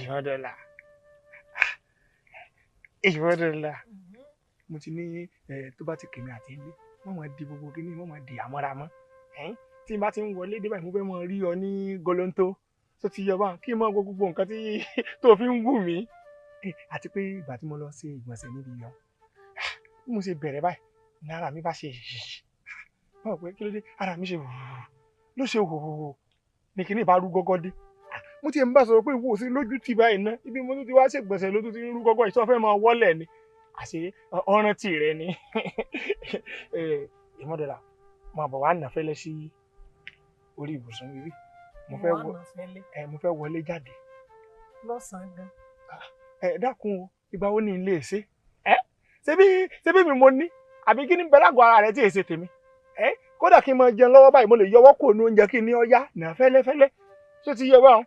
ìfọdọ̀là ìfọdọ̀là mo ti ní tó bá ti kèmí àti ilé wọ́n máa di gbogbo kíní wọ́n máa di àmọ́ra mọ́ tí n bá ti ń wọlé dé báyìí mo fẹ́ mọ rí ọ ní gọlọ́ntó tó ti yọ báwọn kí n mọ gbogbo nǹkan tí tó fi ń wù mí àti pé ìgbà tí mo lọ ṣe ìgbọ̀nsẹ̀ níbi yọ bí mo ṣe bẹ̀rẹ̀ báyìí ní ara mi bá ṣe báwo pé kí ló dé ara mi ṣe ló ṣe hòhòhò ní kíní ìbá rú gọ́gọ́ dé mo ti ń bá sọ̀rọ̀ pé ìwọ sí lójú tì báyìí ná ibi mo tún ti wá ṣègbọ̀nsẹ̀ ló tún ti ń rú gọ́gọ́ ìṣọ́ fẹ́ máa wọ́lẹ̀ ni àṣé ọ̀ràn tì rẹ ni ìmọ̀dọ̀là mo àbọ̀ wá nà fẹ́lẹ́ sí orí ibùsùn bíbí mo fẹ́ wọlé jáde lọ́sàn-án gan. dákun o ìgbà wo ni ilé ṣe ṣebí mi mo ní àbí kí ni bẹ lágọ̀ọ́ ara rẹ tí èsè tèmi kódà kí n máa jẹun lọ́wọ́ báyìí mo lè yọwọ́ kò ní oúnjẹ kí n ní ọyá nà fẹ́lẹ́fẹ́lẹ́ tó ti yẹ báwọn